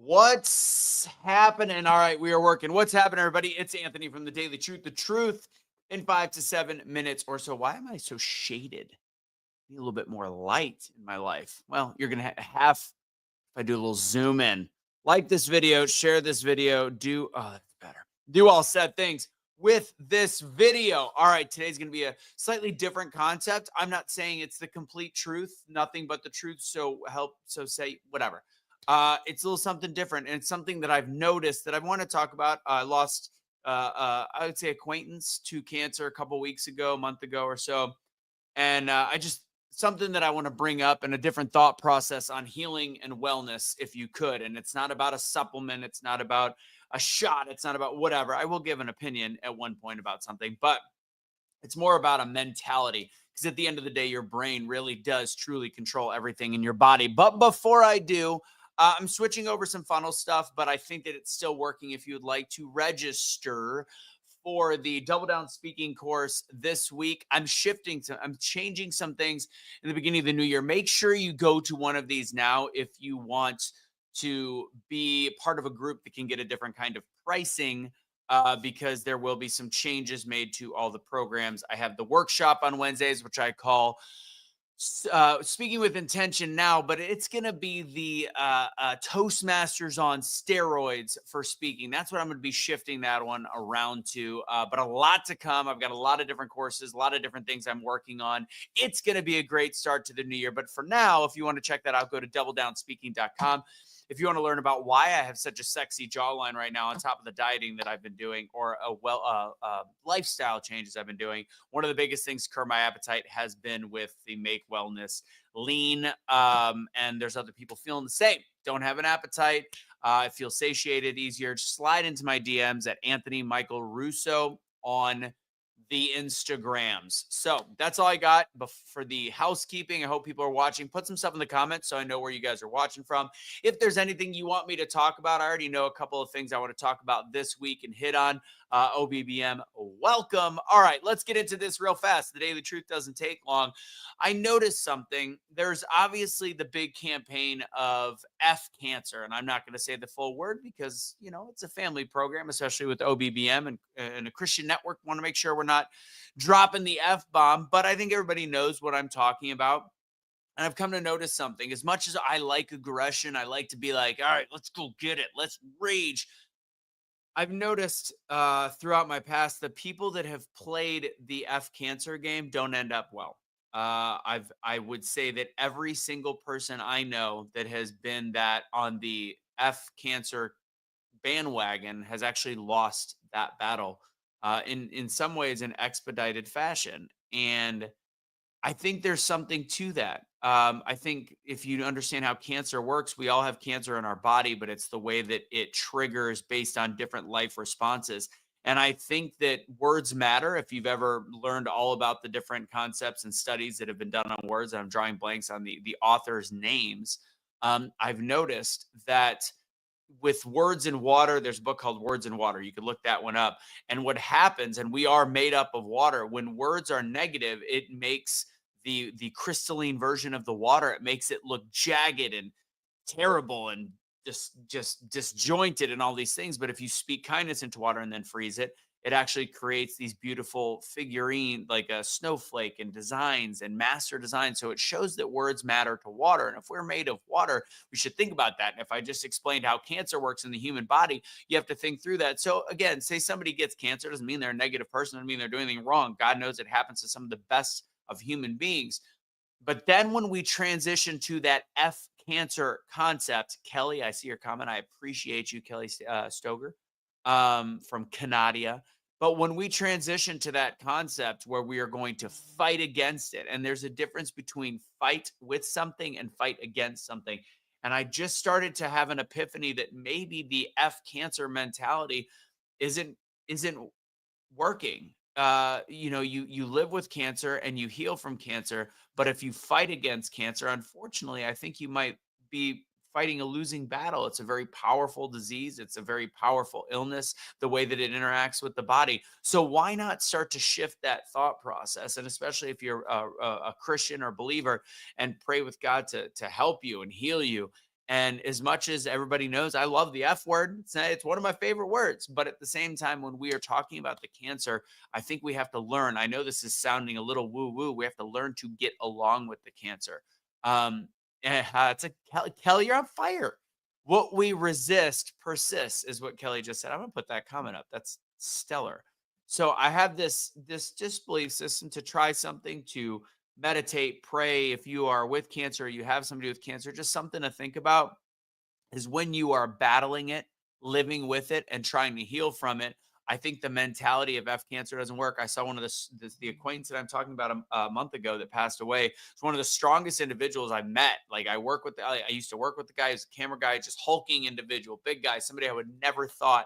What's happening? All right, we are working. What's happening, everybody? It's Anthony from the Daily Truth. The truth in 5 to 7 minutes or so. Why am I so shaded? Need a little bit more light in my life. Well, you're gonna have if I do a little zoom in. Like this video, share this video, that's better. Do all said things with this video. All right, today's gonna be a slightly different concept. I'm not saying it's the complete truth, nothing but the truth. So say whatever. It's a little something different, and it's something that I've noticed that I want to talk about. I lost, I would say, acquaintance to cancer a couple weeks ago, a month ago or so, and I just something that I want to bring up and a different thought process on healing and wellness, if you could. And it's not about a supplement, it's not about a shot, it's not about whatever. I will give an opinion at one point about something, but it's more about a mentality because at the end of the day, your brain really does truly control everything in your body. But before I do, I'm switching over some funnel stuff, but I think that it's still working. If you would like to register for the Double Down Speaking course this week, I'm changing some things in the beginning of the new year. Make sure you go to one of these now if you want to be part of a group that can get a different kind of pricing, because there will be some changes made to all the programs. I have the workshop on Wednesdays, which I call Speaking with Intention now, but it's going to be the Toastmasters on steroids for speaking. That's what I'm going to be shifting that one around to. But a lot to come. I've got a lot of different courses, a lot of different things I'm working on. It's going to be a great start to the new year. But for now, if you want to check that out, go to doubledownspeaking.com. If you want to learn about why I have such a sexy jawline right now on top of the dieting that I've been doing, or lifestyle changes I've been doing, one of the biggest things to curb my appetite has been with the Make Wellness Lean. And there's other people feeling the same. Don't have an appetite. I feel satiated, easier. Just slide into my DMs at Anthony Michael Russo on the Instagrams. So that's all I got for the housekeeping. I hope people are watching. Put some stuff in the comments so I know where you guys are watching from. If there's anything you want me to talk about, I already know a couple of things I want to talk about this week and hit on. OBBM, welcome. All right, let's get into this real fast. The Daily Truth doesn't take long. I noticed something. There's obviously the big campaign of F cancer, and I'm not going to say the full word because, it's a family program, especially with OBBM and a Christian network. Want to make sure we're not dropping the F bomb, but I think everybody knows what I'm talking about. And I've come to notice something. As much as I like aggression, I like to be like, all right, let's go get it. Let's rage. I've noticed throughout my past the people that have played the F cancer game don't end up well. I would say that every single person I know that has been that on the F cancer bandwagon has actually lost that battle, in some ways in expedited fashion. And I think there's something to that. I think if you understand how cancer works, we all have cancer in our body, but it's the way that it triggers based on different life responses. And I think that words matter. If you've ever learned all about the different concepts and studies that have been done on words, and I'm drawing blanks on the authors' names, I've noticed that with words in water, there's a book called Words in Water. You could look that one up. And what happens, and we are made up of water, when words are negative, it makes the crystalline version of the water, it makes it look jagged and terrible and just disjointed and all these things. But if you speak kindness into water and then freeze it, it actually creates these beautiful figurine, like a snowflake, and designs and master design. So it shows that words matter to water. And if we're made of water, we should think about that. And if I just explained how cancer works in the human body, you have to think through that. So again, say somebody gets cancer, doesn't mean they're a negative person, doesn't mean they're doing anything wrong. God knows it happens to some of the best of human beings. But then when we transition to that F cancer concept, Kelly, I see your comment. I appreciate you, Kelly Stoger, from Canada. But when we transition to that concept where we are going to fight against it, and there's a difference between fight with something and fight against something. And I just started to have an epiphany that maybe the F cancer mentality isn't working. You live with cancer and you heal from cancer, but if you fight against cancer, unfortunately, I think you might be fighting a losing battle. It's a very powerful disease. It's a very powerful illness, the way that it interacts with the body. So why not start to shift that thought process? And especially if you're a Christian or believer, and pray with God to help you and heal you. And as much as everybody knows, I love the F word. It's one of my favorite words. But at the same time, when we are talking about the cancer, I think we have to learn. I know this is sounding a little woo woo. We have to learn to get along with the cancer. Um, it's a Kelly, you're on fire. What we resist persists, is what Kelly just said. I'm gonna put that comment up. That's stellar. So I have this disbelief system to try something, to meditate, pray. If you are with cancer, or you have somebody with cancer, just something to think about is when you are battling it, living with it, and trying to heal from it. I think the mentality of F cancer doesn't work. I saw one of the acquaintance that I'm talking about a month ago that passed away. It's one of the strongest individuals I met. Like I used to work with the guy. He's a camera guy, just hulking individual, big guy, somebody I would never thought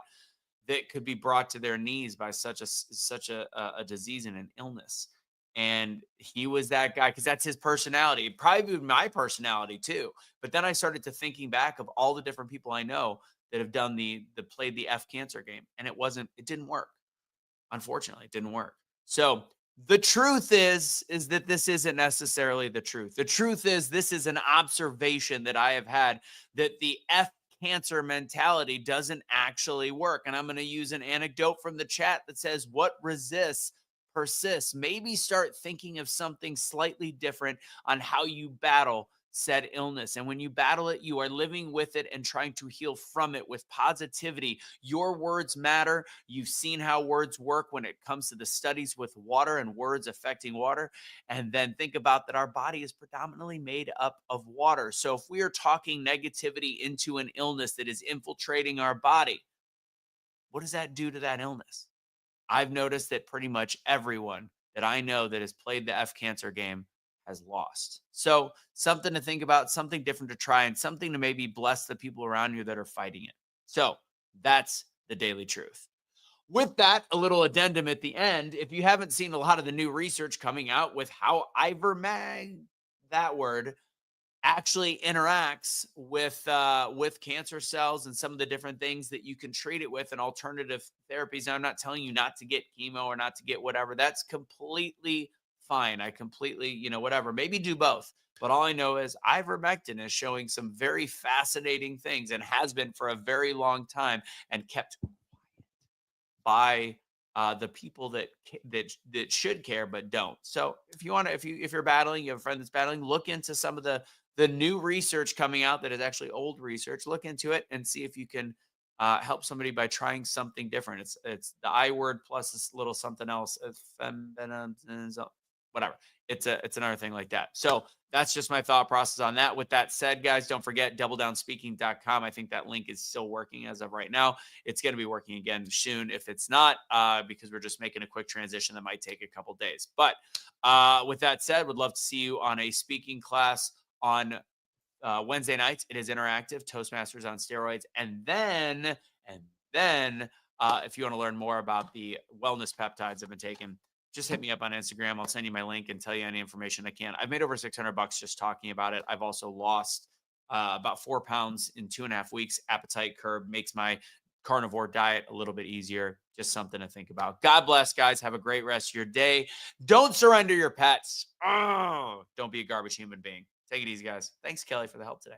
that could be brought to their knees by such a disease and an illness. And he was that guy because that's his personality, probably my personality too. But then I started to thinking back of all the different people I know that have done the played the F cancer game, and it didn't work. Unfortunately, it didn't work. So the truth is that this isn't necessarily the truth. The truth is this is an observation that I have had, that the F cancer mentality doesn't actually work. And I'm going to use an anecdote from the chat that says, what resists persists. Maybe start thinking of something slightly different on how you battle said illness. And when you battle it, you are living with it and trying to heal from it with positivity. Your words matter. You've seen how words work when it comes to the studies with water and words affecting water. And then think about that our body is predominantly made up of water. So if we are talking negativity into an illness that is infiltrating our body, what does that do to that illness? I've noticed that pretty much everyone that I know that has played the F cancer game has lost. So, something to think about, something different to try, and something to maybe bless the people around you that are fighting it. So, that's the daily truth. With that, a little addendum at the end. If you haven't seen a lot of the new research coming out with how ivermag, that word, actually interacts with cancer cells and some of the different things that you can treat it with and alternative therapies. Now, I'm not telling you not to get chemo or not to get whatever. That's completely fine. I completely, whatever. Maybe do both. But all I know is ivermectin is showing some very fascinating things and has been for a very long time and kept by the people that should care but don't. So if you want to, if you're battling, you have a friend that's battling, look into some of the new research coming out that is actually old research. Look into it and see if you can help somebody by trying something different. It's the I word plus this little something else, whatever. It's another thing like that. So that's just my thought process on that. With that said, guys, don't forget doubledownspeaking.com. I think that link is still working as of right now. It's going to be working again soon if it's not, because we're just making a quick transition that might take a couple days. But with that said, would love to see you on a speaking class on Wednesday nights. It is interactive, Toastmasters on steroids. And then, if you want to learn more about the wellness peptides I've been taking, just hit me up on Instagram. I'll send you my link and tell you any information I can. I've made over $600 just talking about it. I've also lost about 4 pounds in 2.5 weeks. Appetite curb makes my carnivore diet a little bit easier. Just something to think about. God bless, guys. Have a great rest of your day. Don't surrender your pets. Oh, don't be a garbage human being. Take it easy, guys. Thanks, Kelly, for the help today.